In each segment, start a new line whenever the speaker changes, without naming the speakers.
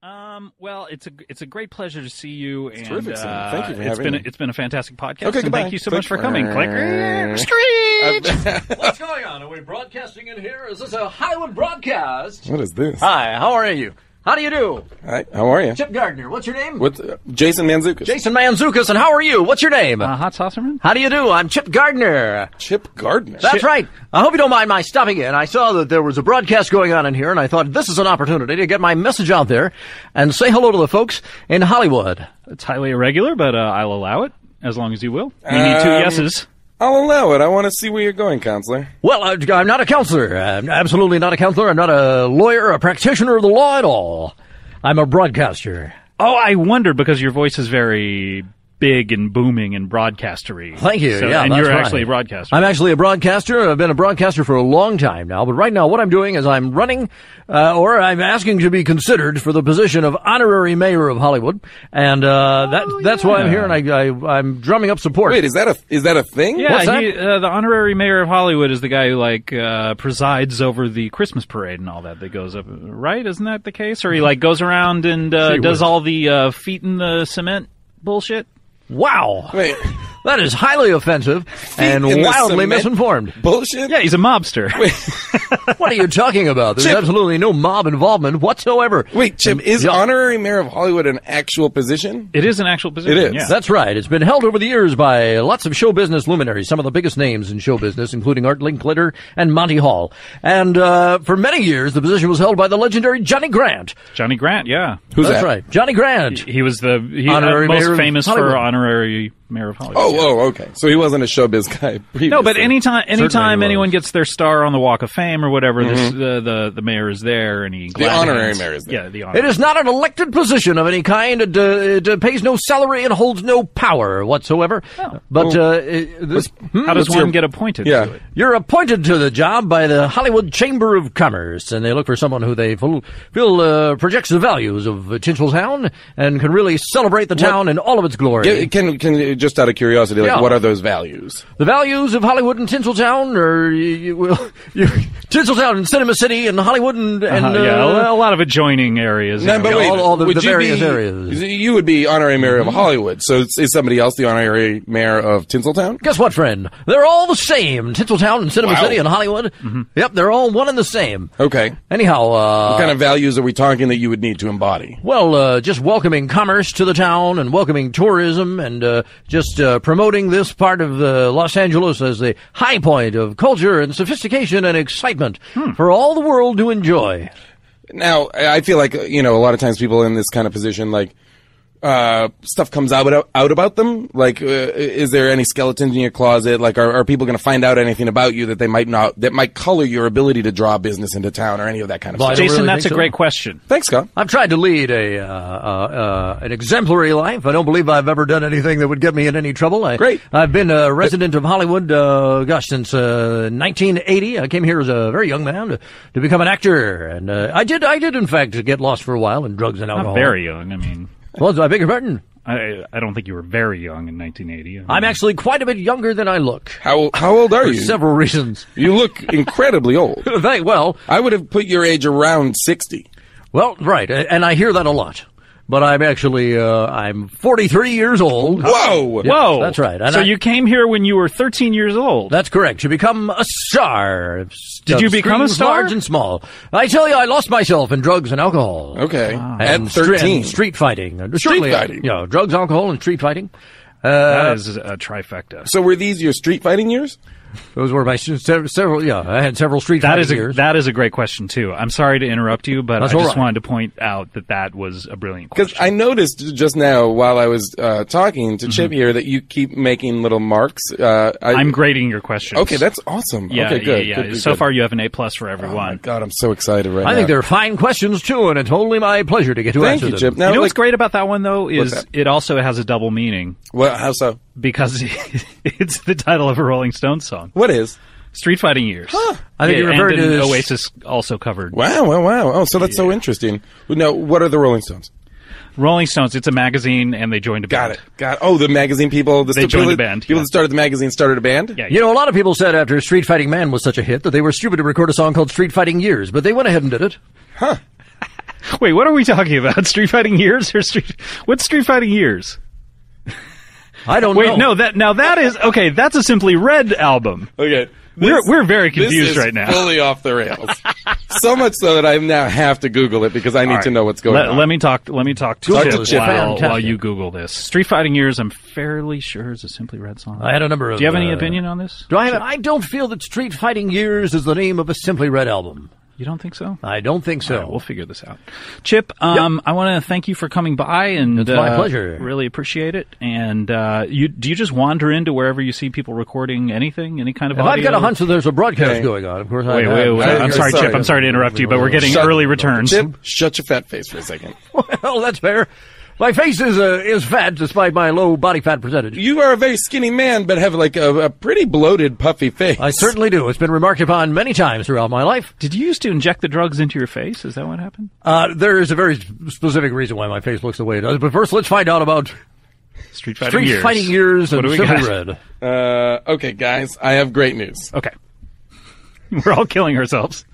Well, it's a great pleasure to see you.
It's
and
terrific, Sam. Thank you for having me.
It's been a fantastic podcast.
Okay,
and
goodbye.
thank you so much for coming. Click, screech.
What's going on? Are we broadcasting in here? Is this a Hollywood broadcast?
What is this?
Hi, how are you? How do you do?
Hi, how are you?
Chip Gardner. What's your name?
Jason Mantzoukas.
Jason Mantzoukas. And how are you? What's your name?
Hot Saucerman?
How do you do? I'm Chip Gardner.
Chip Gardner.
That's right. I hope you don't mind my stopping in. I saw that there was a broadcast going on in here, and I thought this is an opportunity to get my message out there and say hello to the folks in Hollywood.
It's highly irregular, but I'll allow it as long as you will. We need 2 yeses.
I'll allow it. I want to see where you're going, counselor.
Well, I'm not a counselor. I'm absolutely not a counselor. I'm not a lawyer, a practitioner of the law at all. I'm a broadcaster.
Oh, I wondered because your voice is very big and booming and broadcastery.
Thank you.
So,
yeah,
and
that's
you're
right.
actually a broadcaster.
I'm actually a broadcaster. I've been a broadcaster for a long time now. But right now, what I'm doing is I'm running, or I'm asking to be considered for the position of honorary mayor of Hollywood, and that's why I'm here. And I'm drumming up support.
Wait, is that a thing?
Yeah,
What's that?
The honorary mayor of Hollywood is the guy who presides over the Christmas parade and all that goes up. Right? Isn't that the case? Or he goes around and does all the feet in the cement bullshit?
Wow.
Wait.
That is highly offensive and
in the
wildly
cement
misinformed.
Bullshit?
Yeah, he's a mobster.
What are you talking about? There's
Chip.
absolutely no mob involvement whatsoever.
Wait, Chip, is honorary mayor of Hollywood an actual position?
It is an actual position.
It is.
Yeah.
That's right. It's been held over the years by lots of show business luminaries, some of the biggest names in show business, including Art Linkletter and Monty Hall. And for many years, the position was held by the legendary Johnny Grant.
Johnny Grant, yeah.
Who's
That's
that?
right. Johnny Grant.
He was the
Honorary mayor
most
of
famous
Hollywood.
for honorary mayor of Hollywood.
Oh, okay. So he wasn't a showbiz guy previously.
No, but anytime
Certainly
anyone
was.
gets their star on the Walk of Fame or whatever, the mayor is there and he
The honorary mayor is there.
Yeah, the
It
honorary.
is not an elected position of any kind. It pays no salary and holds no power whatsoever. But
How does one get appointed
Yeah.
to it?
you're appointed to the job by the Hollywood Chamber of Commerce, and they look for someone who they feel projects the values of Tinseltown and can really celebrate the town in all of its glory.
Can just out of curiosity,
Yeah.
what are those values?
The values of Hollywood and Tinseltown, or Tinseltown and Cinema City and Hollywood and
a lot of adjoining areas.
No, but wait,
all the
would you
various
be,
areas.
You would be honorary mayor of Hollywood, so is somebody else the honorary mayor of Tinseltown?
Guess what, friend? They're all the same. Tinseltown and Cinema
Wow.
City and Hollywood. Yep, they're all one and the same.
Okay.
Anyhow,
What kind of values are we talking that you would need to embody?
well, just welcoming commerce to the town and welcoming tourism and just promoting this part of Los Angeles as the high point of culture and sophistication and excitement for all the world to enjoy.
Now, I feel like, a lot of times people in this kind of position, stuff comes out about them. Is there any skeletons in your closet? Are people going to find out anything about you that that might color your ability to draw business into town or any of that kind of
Well, I
stuff?
don't
Jason,
really
that's
think
a
so.
great question.
Thanks, Scott.
I've tried to lead an exemplary life. I don't believe I've ever done anything that would get me in any trouble.
Great.
I've been a resident of Hollywood, since 1980. I came here as a very young man to become an actor, and I did in fact get lost for a while in drugs and alcohol.
Not very young. I mean,
Well, I beg your pardon.
I don't think you were very young in 1980.
I'm actually quite a bit younger than I look.
How old are
For
you?
several reasons.
You look incredibly old.
Well,
I would have put your age around 60.
right, and I hear that a lot. But I'm actually, I'm 43 years old.
Whoa!
Yeah,
Whoa!
that's right. And
So you came here when you were 13 years old.
That's correct. To become a star.
Did you become a
Screens
star?
Large and small. I tell you, I lost myself in drugs and alcohol.
Okay.
And
At 13.
street fighting.
Street fighting?
Drugs, alcohol, and street fighting.
That is a trifecta.
So were these your street fighting years?
Those were my several. Yeah, I had several street
That
fighting
is
years.
that is a great question too. I'm sorry to interrupt you, but
That's
I
all
just
right.
wanted to point out that was a brilliant
Because
question.
I noticed just now while I was talking to Chip here that you keep making little marks.
I'm grading your questions.
Okay, that's awesome.
Yeah,
okay, good.
yeah.
Good,
So
good.
far, you have an A+ for
Oh my
everyone.
God, I'm so excited right now.
I think they're fine questions too, and it's totally my pleasure to get to
Thank
answer
you,
them.
Chip. Now,
You know what's great about that one though is
that?
it also has a double meaning
How so?
because it's the title of a Rolling Stones song.
What is?
Street Fighting Years.
I think you referred
and
to
then
this-
Oasis also covered.
Wow. Oh, so that's so interesting. Now, what are the Rolling Stones?
Rolling Stones, it's a magazine, and they joined a band.
Got it. Oh, the magazine people.
They joined a band,
People
yeah.
that started the magazine started a band?
Yeah,
You know, a lot of people said after Street Fighting Man was such a hit that they were stupid to record a song called Street Fighting Years, but they went ahead and did it.
Wait, what are we talking about? Street Fighting Years or what's Street Fighting Years?
I don't know.
Wait, no, that is okay. That's a Simply Red album.
Okay.
We're very confused right now.
Fully off the rails. So much so that I now have to Google it because I need to know what's going on.
Let me talk to
Chip
while you Google this. Street Fighting Years, I'm fairly sure is a Simply Red song.
I had a number of.
Do you have any opinion on this?
I don't feel that Street Fighting Years is the name of a Simply Red album.
You don't think so?
I don't think so.
All right, we'll figure this out. Chip, I want to thank you for coming by, and
it's my pleasure.
Really appreciate it. And do you just wander into wherever you see people recording anything, any kind of audio?
I've got a hunch that there's a broadcast going on. Of course,
wait. I'm sorry, Chip. I'm sorry to interrupt you, but we're getting early returns.
Chip, shut your fat face for a second.
Well, that's fair. My face is fat despite my low body fat percentage.
You are a very skinny man, but have like a pretty bloated, puffy face.
I certainly do. It's been remarked upon many times throughout my life.
Did you used to inject the drugs into your face? Is that what happened?
There is a very specific reason why my face looks the way it does. But first, let's find out about
Street Fighting
Years and Simply Red.
Okay, guys, I have great news.
Okay. We're all killing ourselves.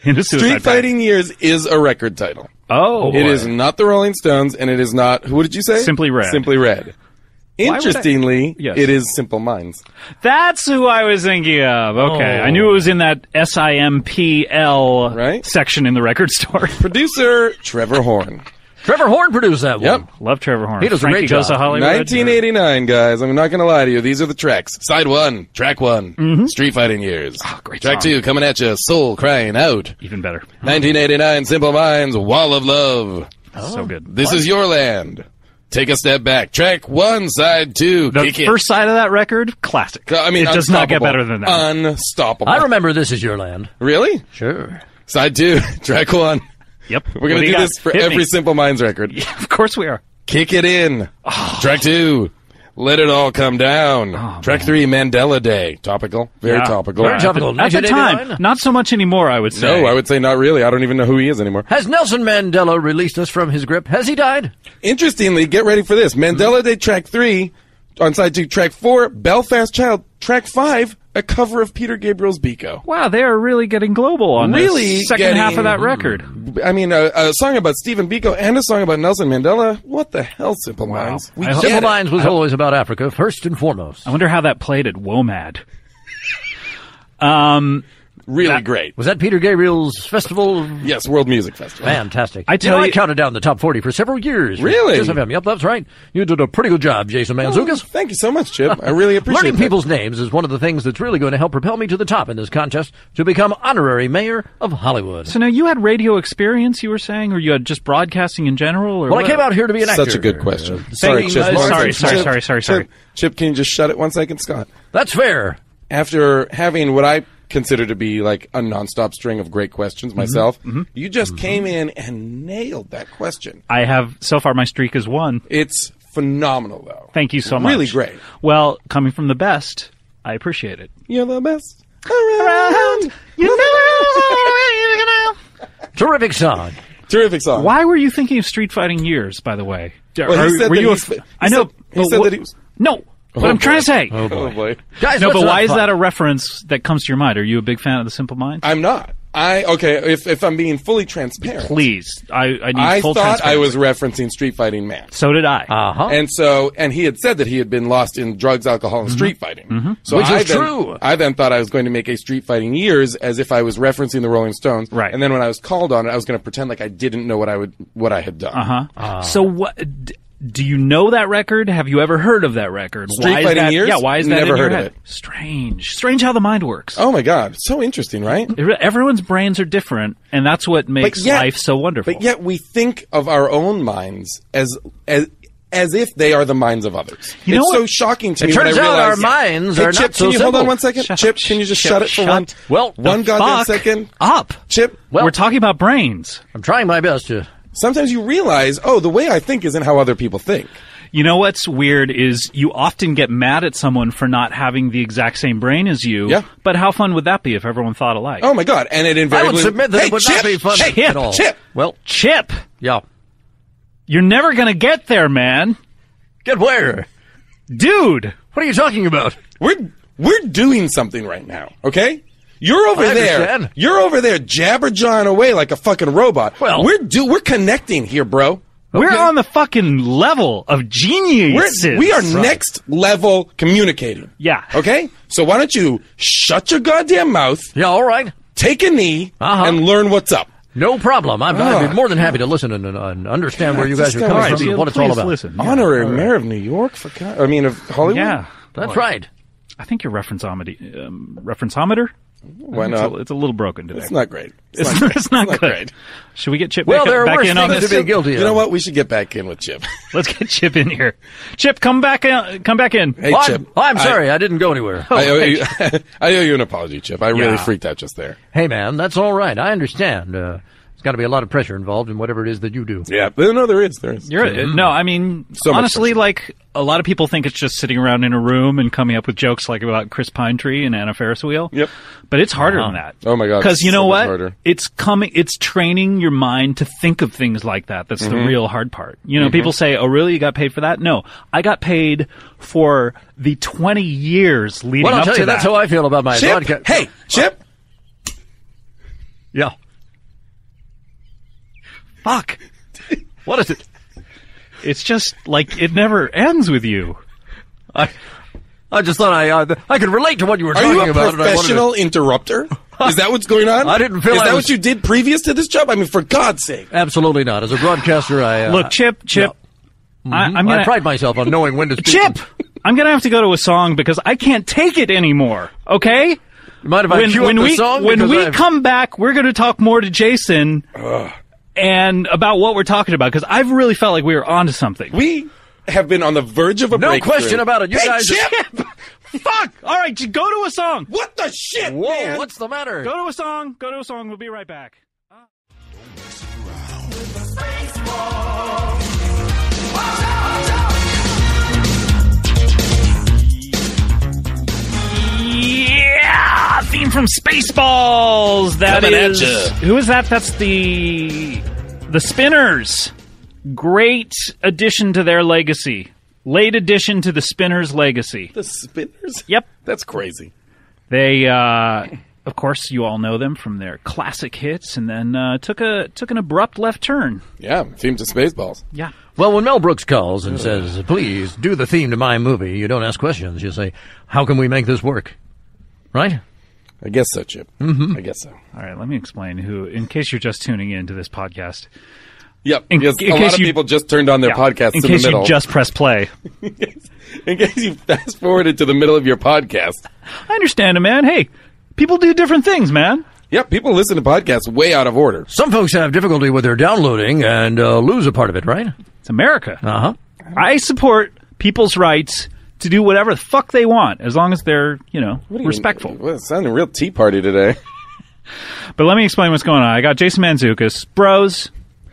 In a
Street Fighting Years is a record title.
Oh,
it is not the Rolling Stones, and it is not. What did you say?
Simply Red.
Simply Red. Interestingly, it is Simple Minds.
That's who I was thinking of. Okay, I knew it was in that SIMPL section in the record store.
Producer Trevor Horn.
Trevor Horn produced that one.
Yep.
Love Trevor Horn.
He does a great job.
Goes to Hollywood.
1989, guys. I'm not going to lie to you. These are the tracks. Side 1, track 1, Street Fighting Years.
Oh, great
track
song.
2, coming at you, Soul Crying Out.
Even better.
1989, Simple Minds, Wall of Love.
So good.
This is Your Land. Take a Step Back. Track 1, side 2,
The
Kick
first side of that record, classic.
I mean,
it does not get better than that.
Unstoppable.
I remember This Is Your Land.
Really?
Sure.
Side 2, track 1.
Yep.
We're going to do this for every Simple Minds record.
Yeah, of course we are.
Kick It In. Track 2, Let It All Come Down. Track 3, Mandela Day. Topical. Very topical.
Very topical.
At the time, not so much anymore, I would say.
No, I would say not really. I don't even know who he is anymore.
Has Nelson Mandela released us from his grip? Has he died?
Interestingly, get ready for this. Mandela Day, track 3. On side 2, track 4, Belfast Child. Track 5, a cover of Peter Gabriel's Biko.
Wow, they are really getting global on this second half of that record.
I mean, a song about Stephen Biko and a song about Nelson Mandela. What the hell, Simple Minds?
Simple Minds was always about Africa, first and foremost.
I wonder how that played at WOMAD.
Really great.
Was that Peter Gabriel's festival?
Yes, World Music Festival.
Fantastic.
I
counted down the top 40 for several years.
Really?
Yep, that's right. You did a pretty good job, Jason Mantzoukas.
Thank you so much, Chip. I really appreciate it.
Learning people's names is one of the things that's really going to help propel me to the top in this contest to become honorary mayor of Hollywood.
So now you had radio experience, you were saying, or you had just broadcasting in general? Or
I came out here to be an actor.
Such a good question. Sorry, Chip.
Sorry.
Chip, can you just shut it 1 second, Scott?
That's fair.
After having what I consider to be like a nonstop string of great questions myself, you just came in and nailed that question.
I have, so far my streak is 1.
It's phenomenal, though.
Thank you so much.
Really great.
Well, coming from the best, I appreciate it.
You're the best around.
Terrific song.
Terrific song.
Why were you thinking of Street Fighting Years, by the way?
Well, he said that he was...
No. What I'm trying to say.
Oh, boy.
Guys,
no, but why is that a reference that comes to your mind? Are you a big fan of the Simple Minds?
I'm not. If I'm being fully transparent.
Please. I need full transparency.
I thought I was referencing Street Fighting Man.
So did I.
Uh-huh.
And he had said that he had been lost in drugs, alcohol, and street fighting. So
Which is true.
I then thought I was going to make a Street Fighting Years as if I was referencing the Rolling Stones.
Right.
And then when I was called on it, I was going to pretend like I didn't know what I had done.
So what... Do you know that record? Have you ever heard of that record?
Street Fighting Years?
Yeah, why is that
Never
in your
heard
head?
of it.
Strange how the mind works.
Oh my God, so interesting, right?
Everyone's brains are different, and that's what makes life so wonderful.
But yet we think of our own minds as if they are the minds of others. It's so shocking to me when I realize...
It turns out our minds are
Chip,
not so
can you
simple.
hold on 1 second? Chip, can you just shut it for one goddamn second?
Up.
Chip,
we're talking about brains.
I'm trying my best to...
Sometimes you realize, the way I think isn't how other people think.
You know what's weird is you often get mad at someone for not having the exact same brain as you.
Yeah.
But how fun would that be if everyone thought alike?
Oh my God! And it invariably.
I would submit that it would not be fun at all.
Chip.
Well,
Chip.
Yeah.
You're never gonna get there, man.
Get where?
Dude.
What are you talking about?
We're doing something right now, okay? You're over
I
there.
understand.
You're over there jabber-jawing away like a fucking robot.
Well-
we're connecting here, bro.
We're
Okay?
on the fucking level of genius.
We are next level communicating.
Yeah.
Okay? So why don't you shut your goddamn mouth,
Yeah, all right.
take a knee, and learn what's up.
No problem. I'd be more than happy to listen and understand where you guys are
this guy
coming
was
from and what it's all about.
Listen.
Honorary mayor of New York, of Hollywood?
Yeah.
That's right.
I think your referenceometer?
Why not?
It's a little broken today.
It's not great.
It's not good.
great.
Should we get Chip
Well,
back,
there are
back
worse
in on
things
this?
to be guilty of.
You know what? We should get back in with Chip.
Let's get Chip in here. Chip, come back in.
Hey,
Well,
Chip.
I'm sorry. I didn't go anywhere.
I owe you an apology, Chip. I really freaked out just there.
Hey, man, that's all right. I understand. There's got to be a lot of pressure involved in whatever it is that you do.
Yeah. No, there is.
No, I mean,
So much
honestly,
pressure.
like, a lot of people think it's just sitting around in a room and coming up with jokes like about Chris Pinetree and Anna Ferris Wheel.
Yep.
But it's harder than that.
Oh, my God.
Because you
It's
know
so much
what?
harder.
It's training your mind to think of things like that. That's the real hard part. You know, people say, oh, really? You got paid for that? No. I got paid for the 20 years leading
Well, I'll
up
tell
to
you,
that.
that's how I feel about my
Chip.
broadcast.
Hey, Chip.
Yeah.
Fuck.
What is it?
It's just like it never ends with you.
I just thought I could relate to what you were
Are
talking
you a
about. and I wanted to-
professional interrupter? Is that what's going on?
I didn't feel
Is
I
that
was-
what you did previous to this job? I mean, for God's sake.
Absolutely not. As a broadcaster, I
Look, Chip. I'm
I
gonna
pride myself on knowing when to speak.
Chip. I'm gonna have to go to a song because I can't take it anymore. Okay.
Mind if I cue up the song?
When
Because
we
I've-
come back, we're going to talk more to Jason and about what we're talking about because I've really felt like we were onto something.
We have been on the verge of a
No
breakthrough.
question about it. You
Hey,
guys-
Chip!
Fuck! All right, go to a song.
What the shit,
Whoa,
man?
what's the matter?
Go to a song. Go to a song. We'll be right back. Yeah, theme from Spaceballs. That
Coming at
is
ya.
who is that? That's the Spinners. Great addition to their legacy. Late addition to the Spinners' legacy.
The Spinners?
Yep.
That's crazy.
They, of course, you all know them from their classic hits, and then took an abrupt left turn.
Yeah, theme to Spaceballs.
Yeah.
Well, when Mel Brooks calls and says, please do the theme to my movie, you don't ask questions. You say, how can we make this work? Right?
I guess so, Chip. I guess so.
All right, let me explain who, in case you're just tuning in to this podcast.
Yep.
In-
Because
in
a
case
lot of
you-
people just turned on their podcasts
in
in
case
the middle.
you just press play.
In case you fast forwarded to the middle of your podcast.
I understand it, man. Hey, people do different things, man.
Yep, people listen to podcasts way out of order.
Some folks have difficulty with their downloading and lose a part of it, right?
It's America.
Uh-huh.
I support people's rights to do whatever the fuck they want, as long as they're, respectful.
Well, it's sounding real Tea Party today.
But let me explain what's going on. I got Jason Mantzoukas, bros,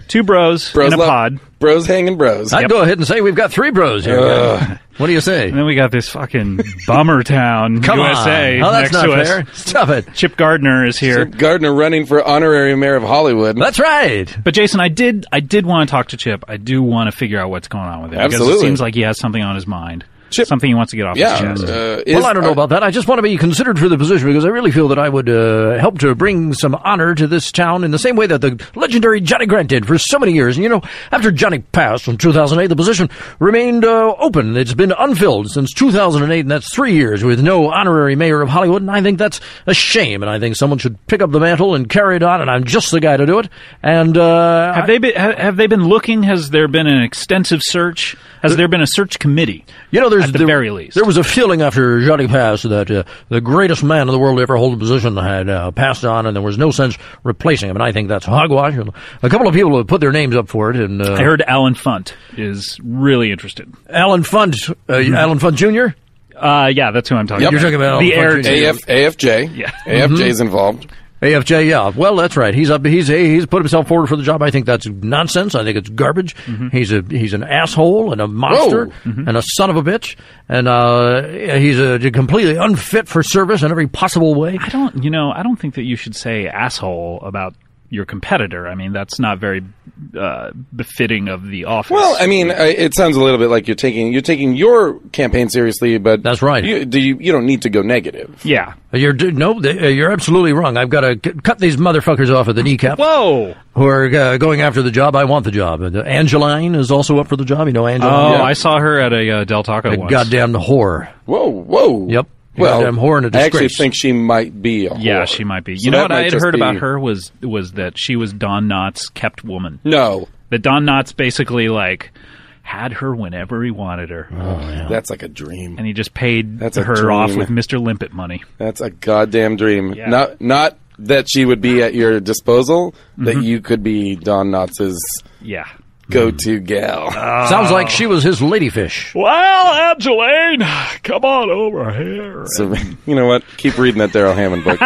two bros in a
love-
pod.
Bros hanging bros.
I'd go ahead and say we've got three bros here. guys. What do you say?
And then we got this fucking bummer town,
Come
USA,
on. Oh, that's
next
not
to us.
fair. Stop it.
Chip Gardner is here.
Chip Gardner running for honorary mayor of Hollywood.
That's right.
But Jason, I did want to talk to Chip. I do want to figure out what's going on with him. Because
Absolutely.
it seems like he has something on his mind.
Chip-
Something he wants to get off his chest.
Well, I don't know about that. I just want to be considered for the position because I really feel that I would help to bring some honor to this town in the same way that the legendary Johnny Grant did for so many years. And, after Johnny passed in 2008, the position remained open. It's been unfilled since 2008, and that's 3 years with no honorary mayor of Hollywood. And I think that's a shame, and I think someone should pick up the mantle and carry it on, and I'm just the guy to do it. And
Have they been looking? Has there been an extensive search? Has there been a search committee? At the very least.
There was a feeling after Johnny passed that the greatest man in the world to ever hold a position had passed on, and there was no sense replacing him. And I think that's hogwash. A couple of people have put their names up for it. And
I heard Alan Funt is really interested.
Alan Funt, Alan Funt Jr.?
Yeah, that's who I'm talking
Yep.
about.
You're talking about
the
Alan
heir
Funt
to.
AFJ.
Yeah.
AFJ's involved.
AFJ, yeah. Well, that's right. He's put himself forward for the job. I think that's nonsense. I think it's garbage. He's an asshole and a monster and a son of a bitch. And he's completely unfit for service in every possible way.
I don't think that you should say asshole about your competitor. I mean, that's not very befitting of the office.
Well, I mean, it sounds a little bit like you're taking your campaign seriously, but
that's right.
You don't need to go negative.
Yeah.
You're absolutely wrong. I've got to cut these motherfuckers off at the kneecap.
Whoa!
Who are going after the job. I want the job. Angeline is also up for the job. You know Angeline?
Oh, yeah. I saw her at a Del Taco once.
Goddamn whore.
Whoa.
Yep.
Well,
goddamn whore and a disgrace.
I actually think she might be a whore.
Yeah, she might be.
So
you know what I had heard about her was that she was Don Knotts' kept woman.
No.
That Don Knotts basically, had her whenever he wanted her.
Oh, yeah.
That's like a dream.
And he just paid
her
her off with Mr. Limpet money.
That's a goddamn dream.
Yeah.
Not that she would be at your disposal, that you could be Don Knotts' go-to gal.
Sounds like she was his ladyfish.
Well, Angeline, come on over here.
So, you know what? Keep reading that Daryl Hammond book.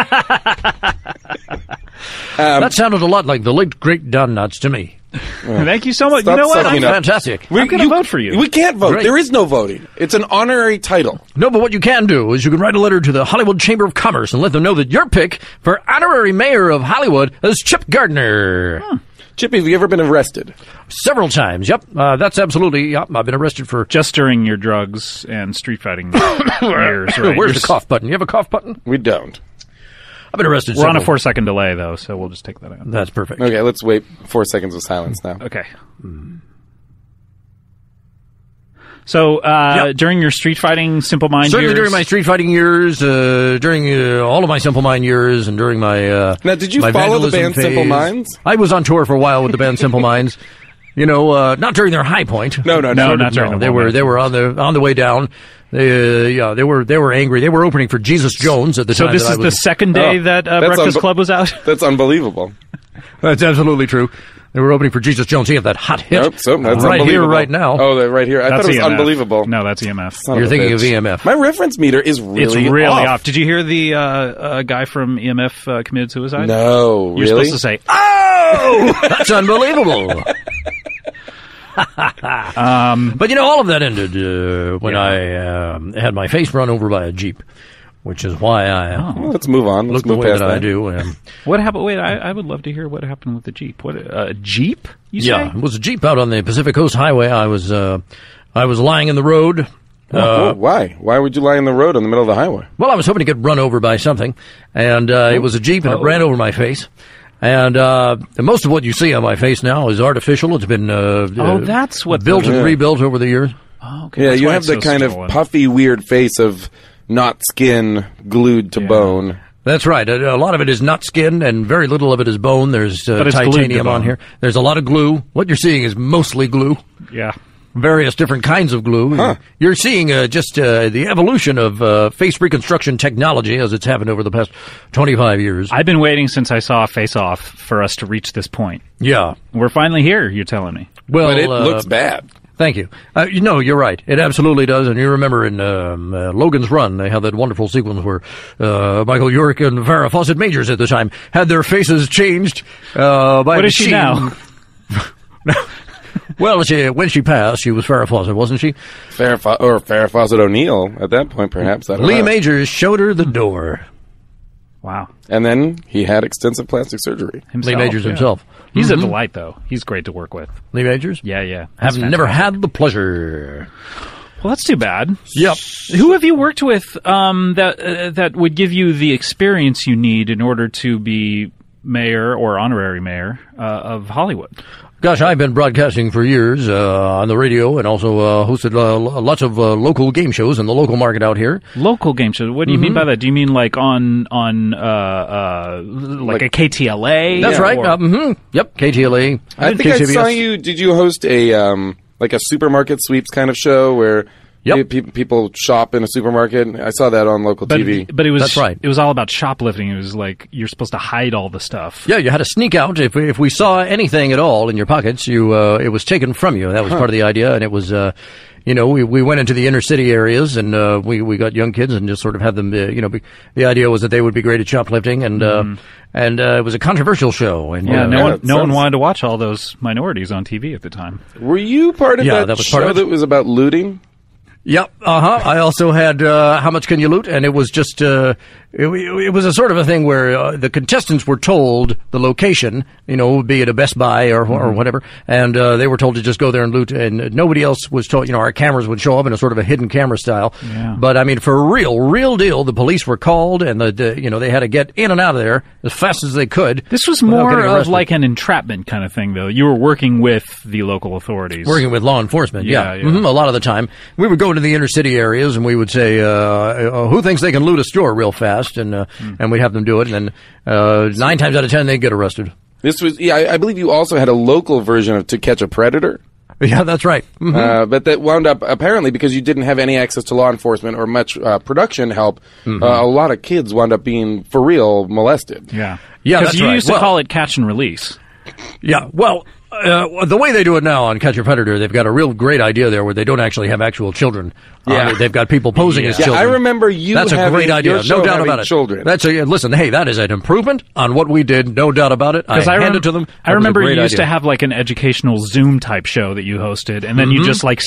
That sounded a lot like the late, great Don Knotts to me.
Thank you so much.
Stop
You know what?
sucking
I'm
up.
Fantastic.
going to vote for you.
We can't vote.
Great.
There is no voting. It's an honorary title.
No, but what you can do is you can write a letter to the Hollywood Chamber of Commerce and let them know that your pick for honorary mayor of Hollywood is Chip Gardner.
Chippy, have you ever been arrested?
Several times, yep. That's absolutely, yep. I've been arrested for...
Just during your drugs and street fighting years, right?
Where's the cough button? You have a cough button?
We don't.
I've been arrested
We're on a
several...
4-second delay, though, so we'll just take that out.
That's perfect.
Okay, let's wait 4 seconds of silence now.
Okay. So, during your street fighting Simple Mind
Certainly
years...
during my street fighting years, during all of my Simple Mind years, and during my
Now, did you
my
follow the
vandalism
band
phase.
Simple Minds?
I was on tour for a while with the band Simple Minds. You know, not during their high point.
No,
not during
They
the
were
moment.
they were on the way down. They were angry. They were opening for Jesus Jones at the
So
time.
this
that I
is
was,
the second day that Breakfast Club was out?
That's unbelievable.
That's absolutely true. They were opening for Jesus Jones. He had that hot hit
Nope, so that's
right here,
unbelievable.
right now.
Oh, that right here. I
That's
thought it was
EMF.
unbelievable.
No, that's EMF.
Son
You're
a
thinking of
bitch.
EMF.
My reference meter is really
It's really
off.
off. Did you hear the guy from EMF committed suicide?
No,
You're
really?
supposed to say, "Oh!"
That's unbelievable. But you know, all of that ended when I had my face run over by a Jeep, which is why I
Well, let's move on. Let's
look the
move
way
past
that
that.
I do.
What happened? Wait, I would love to hear what happened with the Jeep. What a Jeep? You say?
Yeah, it was a Jeep out on the Pacific Coast Highway. I was lying in the road.
Why? Why would you lie in the road in the middle of the highway?
Well, I was hoping to get run over by something, and it was a Jeep, and it ran over my face. And most of what you see on my face now is artificial. It's been
that's what
built and
Yeah.
rebuilt over the years.
Oh, okay.
Yeah,
That's
you
why
have
it's
the
so
kind
stolen.
of puffy, weird face of not skin glued to bone.
That's right. A lot of it is not skin, and very little of it is bone. There's
But it's glued to
titanium on
bone.
here. There's a lot of glue. What you're seeing is mostly glue.
Yeah.
Various different kinds of glue.
Huh.
You're seeing just the evolution of face reconstruction technology as it's happened over the past 25 years.
I've been waiting since I saw Face Off for us to reach this point.
Yeah.
We're finally here, you're telling me.
Well,
But it looks bad.
Thank you. You're right. It absolutely does. And you remember in Logan's Run, they had that wonderful sequence where Michael York and Farrah Fawcett Majors at the time had their faces changed by
What
a
is she
machine.
now?
Well, when she passed, she was Farrah Fawcett, wasn't she?
Farrah Fawcett O'Neill at that point, perhaps. I don't
Lee
know.
Majors showed her the door.
Wow.
And then he had extensive plastic surgery.
Himself,
Lee Majors
yeah.
himself.
He's a delight, though. He's great to work with.
Lee Majors?
Yeah, yeah.
Have
That's
never
fantastic.
had the pleasure.
Well, that's too bad.
Yep.
Who have you worked with that would give you the experience you need in order to be mayor or honorary mayor of Hollywood?
Gosh, I've been broadcasting for years on the radio and also hosted lots of local game shows in the local market out here.
Local game shows. What do you mean by that? Do you mean like on like a KTLA?
That's right.
Or-
Yep, KTLA.
I think I
KCBS.
saw you. Did you host a like a supermarket sweeps kind of show where people shop in a supermarket? I saw that on local TV.
But it was
That's right.
It was all about shoplifting. It was like you're supposed to hide all the stuff.
Yeah, you had to sneak out. If we saw anything at all in your pockets, it was taken from you. That was part of the idea, and it was, we went into the inner city areas, and we got young kids and just sort of had them, the idea was that they would be great at shoplifting, and it was a controversial show. And
Yeah, no one
sounds-
wanted to watch all those minorities on TV at the time.
Were you part of
Yeah,
that
that was
show
part of it.
that was about looting?
Yep. I also had How Much Can You Loot? And it was just, it was a sort of a thing where the contestants were told the location, be it a Best Buy or whatever, and they were told to just go there and loot, and nobody else was told. Our cameras would show up in a sort of a hidden camera style.
Yeah.
But I mean, for real deal, the police were called, and they had to get in and out of there as fast as they could.
This was more of like an entrapment kind of thing, though. You were working with the local authorities,
working with law enforcement. Yeah. Mm-hmm. A lot of the time, we would go to the inner city areas, and we would say, "Who thinks they can loot a store real fast?" And we'd have them do it, and then 9 times out of 10 they'd get arrested.
This was, I believe you also had a local version of To Catch a Predator.
Yeah, that's right. Mm-hmm.
But that wound up, apparently, because you didn't have any access to law enforcement or much production help, a lot of kids wound up being, for real, molested.
Yeah.
Yeah,
because you used to call it catch and release.
Yeah, well, the way they do it now on Catch a Predator, they've got a real great idea there where they don't actually have actual children.
Yeah.
They've got people posing as children.
I remember you
That's a great idea.
Your show
No doubt about it.
Children.
Listen, hey, that is an improvement on what we did. No doubt about it. I hand it to them.
I remember you used to have like an educational Zoom type show that you hosted, and then you just like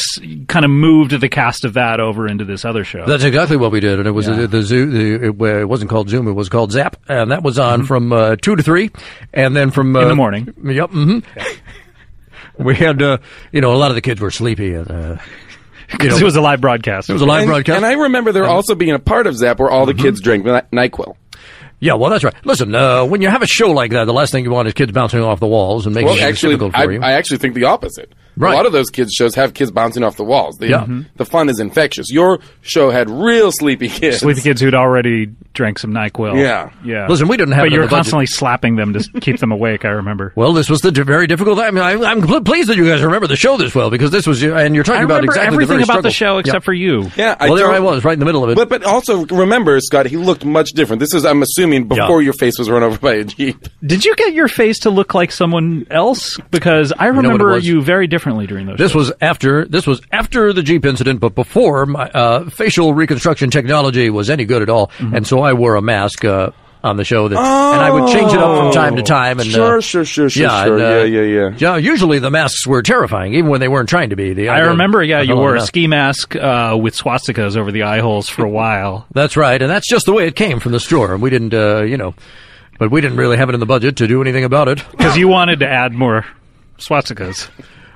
kind of moved the cast of that over into this other show.
That's exactly what we did, and it was it wasn't called Zoom, it was called Zap, and that was on from 2 to 3, and then from
in the morning.
Yep. Mm-hmm. We had, a lot of the kids were sleepy.
Because it was a live broadcast.
It was a live broadcast.
And I remember there also being a part of Zap where all the kids drank NyQuil.
Yeah, well, that's right. Listen, when you have a show like that, the last thing you want is kids bouncing off the walls and making it difficult for you.
I actually think the opposite.
Right.
A lot of those kids' shows have kids bouncing off the walls. The fun is infectious. Your show had real sleepy kids.
Sleepy kids who'd already drank some NyQuil.
Yeah.
Listen, we didn't have.
But you were constantly slapping them to keep them awake. I remember.
Well, this was the very difficult. I mean, I'm pleased that you guys remember the show this well, because this was, and you're talking about exactly
everything
the very
about the show except for you.
Yeah.
There I was, right in the middle of it.
But also remember, Scott, he looked much different. This is, I'm assuming, before your face was run over by a Jeep.
Did you get your face to look like someone else? Because I remember you very differently during those.
This was after the Jeep incident, but before my facial reconstruction technology was any good at all, and so I wore a mask on the show, and I would change it up from time to time. And
sure. Yeah.
Usually the masks were terrifying, even when they weren't trying to be.
I remember, you wore a ski mask with swastikas over the eye holes for a while.
That's right, and that's just the way it came from the store. We didn't, but we didn't really have it in the budget to do anything about it.
Because you wanted to add more swastikas.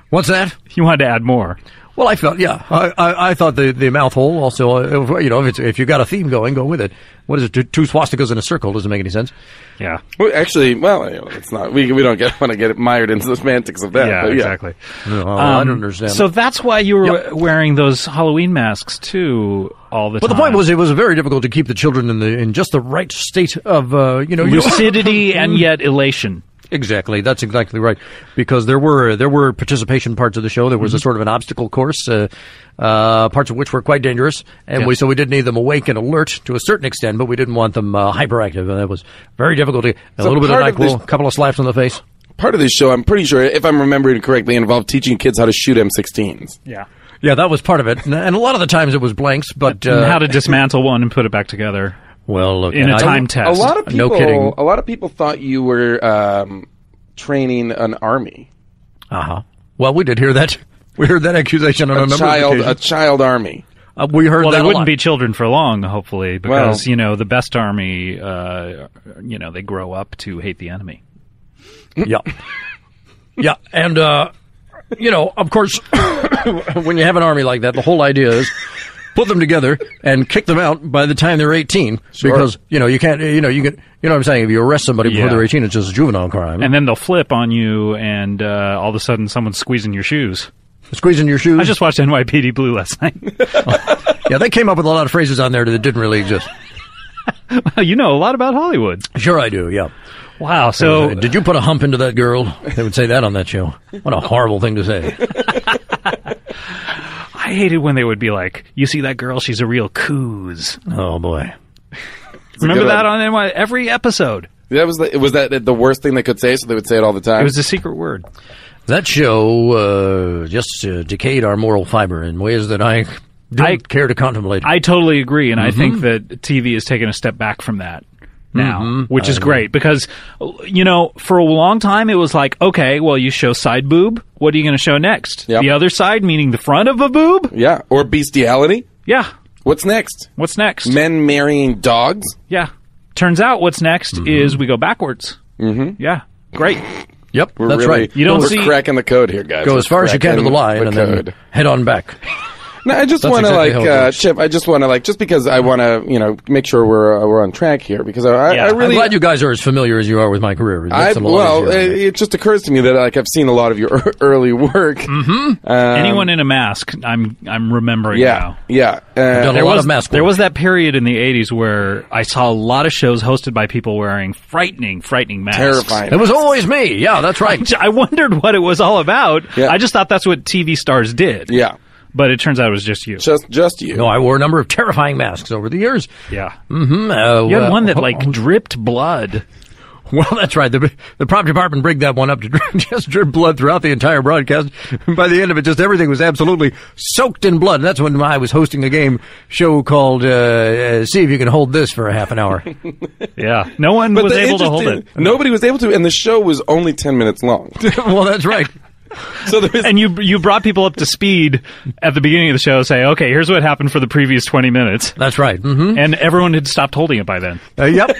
What's that?
You wanted to add more.
Well, I felt, I thought the mouth hole also, if you got a theme going, go with it. What is it? 2 swastikas in a circle doesn't make any sense.
Yeah.
Well, actually, it's not. We don't want to get mired into the semantics of that.
Yeah,
but
exactly.
No, I don't understand.
So that's why you were wearing those Halloween masks too all the time.
But the point was, it was very difficult to keep the children in just the right state of
lucidity and yet elation.
Exactly, that's exactly right. Because there were participation parts of the show. There was a sort of an obstacle course, parts of which were quite dangerous, and so we did need them awake and alert to a certain extent, but we didn't want them hyperactive, and that was very difficult. A little bit of NyQuil, a couple of slaps on the face.
Part of this show, I'm pretty sure, if I'm remembering correctly, involved teaching kids how to shoot M16s.
Yeah.
Yeah, that was part of it, and a lot of the times it was blanks, but
and how to dismantle one and put it back together.
Well, look,
in a time test.
A lot of people,
no kidding.
A lot of people thought you were training an army.
Well, we did hear that. We heard that accusation on a number of occasions.
A child army.
We heard that a lot.
Well, they wouldn't be children for long, hopefully, because the best army, they grow up to hate the enemy.
Yeah, yeah, and of course, when you have an army like that, the whole idea is put them together and kick them out by the time they're 18. Sure. Because, you can't, you know what I'm saying? If you arrest somebody before they're 18, it's just a juvenile crime.
And then they'll flip on you, and all of a sudden someone's squeezing your shoes.
Squeezing your shoes?
I just watched NYPD Blue last night.
Yeah, they came up with a lot of phrases on there that didn't really exist.
Well, you know a lot about Hollywood.
Sure I do, yeah.
Wow, so...
Did you put a hump into that girl? They would say that on that show. What a horrible thing to say.
I hated when they would be like, you see that girl, she's a real coos.
Oh, boy.
Remember that on every episode?
Was that the worst thing they could say, so they would say it all the time?
It was a secret word.
That show just decayed our moral fiber in ways that I don't care to contemplate.
I totally agree, and I think that TV has taken a step back from that now, which is great, because, for a long time it was like, okay, well, you show side boob, what are you going to show next?
Yep.
The other side, meaning the front of a boob?
Yeah, or bestiality?
Yeah.
What's next?
What's next?
Men marrying dogs?
Yeah. turns out what's next is we go backwards. Mm-hmm. Yeah, great.
Yep,
We're
that's
really,
right.
You don't
we're
see
cracking the code here, guys.
Go
We're
as far as you can to the line
cracking
and
the
then head on back.
No, I just
That's
want to
exactly how it works.
Chip. I just want to just because I want to make sure we're on track here because I
Yeah.
really
I'm glad you guys are as familiar as you are with my career. That's a lot easier.
it just occurs to me that I've seen a lot of your early work. Mm-hmm.
anyone in a mask. I'm remembering now.
Yeah.
done a lot of mask
There
work.
was that period in the 80s where I saw a lot of shows hosted by people wearing frightening masks.
Terrifying.
It was always me. Yeah, that's right.
I wondered what it was all about.
Yeah.
I just thought that's what TV stars did.
Yeah.
But it turns out it was just you.
Just you.
No, I wore a number of terrifying masks over the years.
Yeah.
Mm-hmm.
You had one that dripped blood.
Well, that's right. The prop department rigged that one up to just drip blood throughout the entire broadcast. By the end of it, just everything was absolutely soaked in blood. That's when I was hosting a game show called See If You Can Hold This for a half an hour.
Yeah. No one was able to hold it.
Nobody was able to, and the show was only 10 minutes long.
Well, that's right.
So there was,
And you brought people up to speed at the beginning of the show, say, okay, here's what happened for the previous 20 minutes.
That's right. Mm-hmm.
And everyone had stopped holding it by then.
Yep.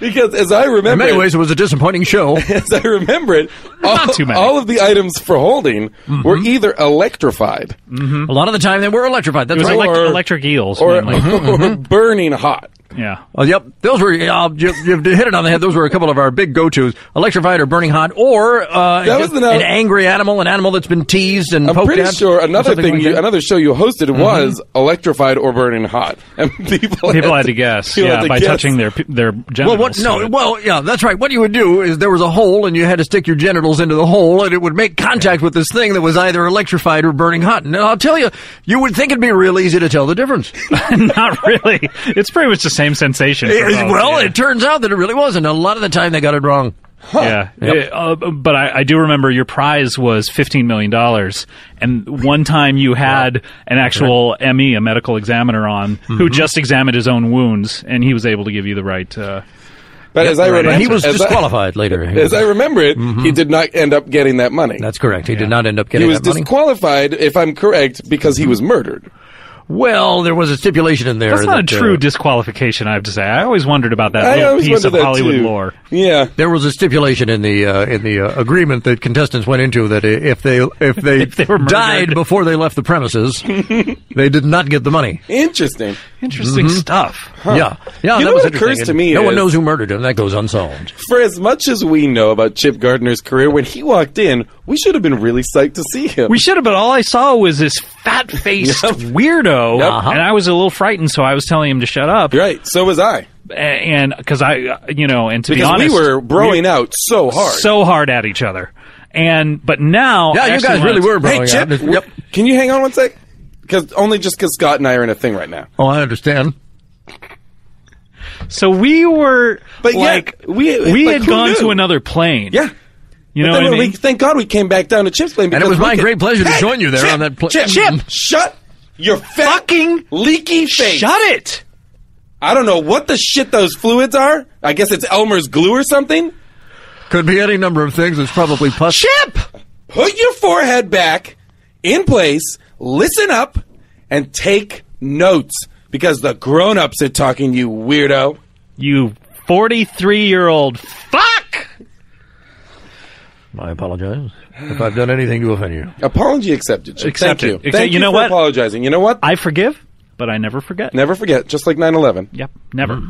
because as I remember,
In many ways, it was a disappointing show.
as I remember it,
Not too many.
all of the items for holding were either electrified
A lot of the time, they were electrified. That's
It was
right.
electric eels.
or,
mainly.
or burning hot.
Yeah.
Oh, yep. Those were, you've hit it on the head. Those were a couple of our big go-tos. Electrified or burning hot, or
was
an angry animal, an animal that's been teased and
I'm
poked
pretty
at.
sure
or
another
something
thing,
like that.
another show you hosted was electrified or burning hot, and people
People had to guess.
people had to
by
guess.
touching their genitals. to it.
Yeah, that's right. What you would do is there was a hole, and you had to stick your genitals into the hole, and it would make contact with this thing that was either electrified or burning hot. And I'll tell you, you would think it'd be real easy to tell the difference.
Not really. It's pretty much the same sensation. for both, yeah.
It turns out that it really wasn't. A lot of the time, they got it wrong.
Yeah.
Yep.
But I do remember your prize was $15 million. And one time you had an actual ME, a medical examiner on, who just examined his own wounds, and he was able to give you the right...
But as I remember,
And he was disqualified later.
As I remember it, he did not end up getting that money.
That's correct. He did not end up
He
getting
was
that money.
disqualified, if I'm correct, because he was murdered.
Well, there was a stipulation in there.
That's not a
that,
true disqualification, I have to say. I always wondered about that
I
little
always
piece of
wondered that
Hollywood
too.
lore.
Yeah.
There was a stipulation in the agreement that contestants went into that if they
were murdered.
died before they left the premises, they did not get the money.
Interesting.
Interesting stuff.
Yeah,
You
that
know
was
what occurs
interesting.
to me
no one
is-
knows who murdered him. That goes unsolved.
For as much as we know about Chip Gardner's career, when he walked in, we should have been really psyched to see him.
We should have, but all I saw was this fat-faced
Yep.
weirdo,
Yep.
and I was a little frightened, so I was telling him to shut up.
Right. So was I.
And because and to be
Because
honest,
we were broing out so hard.
so hard at each other. But now,
Yeah, you
actually
guys
when
really
it's-
were
Hey,
broing
Chip.
out. Yep.
Can you hang on one sec? Because Scott and I are in a thing right now.
Oh, I understand.
So we were,
But yeah,
like,
we
had
who
gone
knew?
to another plane.
Yeah.
You know
But
what I
then
mean?
thank God we came back down to Chip's plane.
And it
because
was
we
my
could-
great pleasure to
Hey,
join you there
Chip,
on that plane.
Chip, shut your fat,
Fucking
leaky face.
Shut it!
I don't know what the shit those fluids are. I guess it's Elmer's glue or something.
Could be any number of things. It's probably pus.
Chip!
Put your forehead back in place, listen up, and take notes. Because the grown-ups are talking, you weirdo.
You 43-year-old fuck!
I apologize if I've done anything to offend you.
Apology accepted. Chip. Thank
Accepted.
you. Thank
You
you
know
for
what?
apologizing. You know what?
I forgive, but I never forget.
Never forget, just like 9/11.
Yep, never.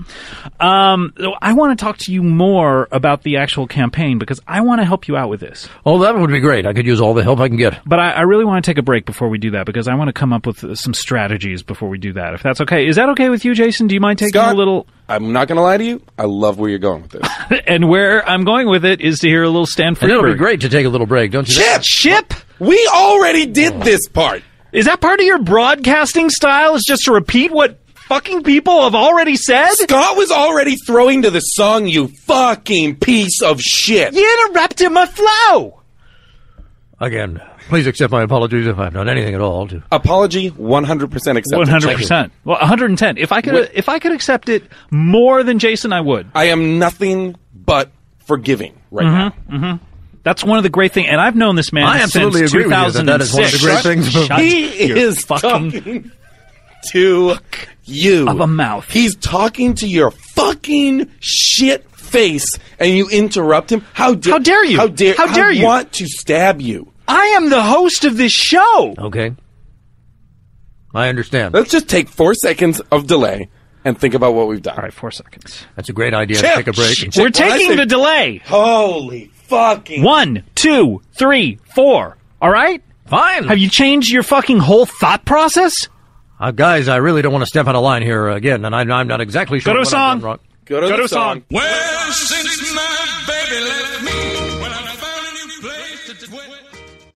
I want to talk to you more about the actual campaign because I want to help you out with this.
Oh, that would be great. I could use all the help I can get.
But I really want to take a break before we do that because I want to come up with some strategies before we do that. If that's okay. Is that okay with you, Jason? Do you mind taking
Scott,
a little...
I'm not going to lie to you. I love where you're going with this.
And where I'm going with it is to hear a little Stan
And it'll be
Freeberg.
great to take a little break, don't you? think?
Chip!
We already did this part.
Is that part of your broadcasting style? Is just to repeat what fucking people have already said?
Scott was already throwing to the song, you fucking piece of shit.
You interrupted my flow!
Again, please accept my apologies if I've done anything at all to.
Apology 100% accepted.
100%. Well, 110. If I could accept it more than Jason, I would.
I am nothing but forgiving right now.
That's one of the great things, and I've known this man
I absolutely
since
agree with you that
2006.
that is one of the great things about-
He is
fucking
talking. to you.
Of a mouth.
He's talking to your fucking shit face, and you interrupt him. How dare you? How dare you? I want to stab you.
I am the host of this show.
Okay. I understand.
Let's just take 4 seconds of delay and think about what we've done.
All right, 4 seconds.
That's a great idea to take a break.
We're taking the delay.
Holy fucking...
1, 2, 3, 4. All right?
Fine.
Have you changed your fucking whole thought process?
Guys, I really don't want to step out of line here again, and I'm not exactly sure
Go to a
what
song.
I've done wrong.
Go to the song.
Well, since my baby left me, when I found a new place to dwell.